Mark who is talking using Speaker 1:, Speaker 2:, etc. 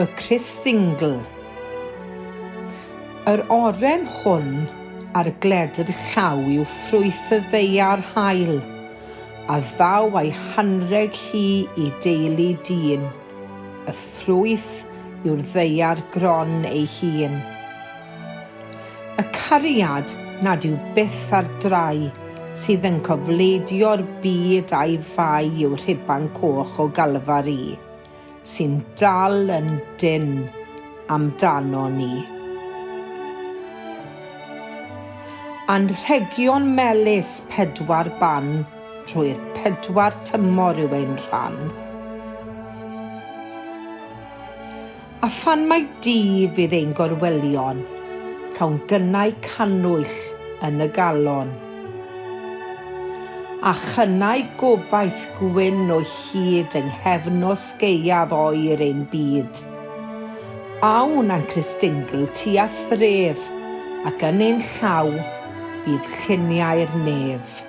Speaker 1: Y Cristingl. Yr oren hwn ar gledr llaw yw ffrwyth y ddeiar hael, a ddaw a'i hanreg hi I deulu dyn. Y ffrwyth yw'r ddeiar gron ei hun. Y cariad nad yw byth ar drai, sydd yn cofledio'r byd a'i fai yw'r rhiban coch o Galfari, sy'n dal yn dyn amdano ni. Anrhegion melys 4 ban drwy'r 4 tymor yw ein rhan. A phan mae di fydd ein gorwelion, cawn gynnau cannwyll yn y galon. A chynnau gobaith gwyn o hyd yng nghefnos gaeaf oer ein byd. Awn a'n Cristingl tua thref, ac yn ein llaw bydd lluniau'r nef.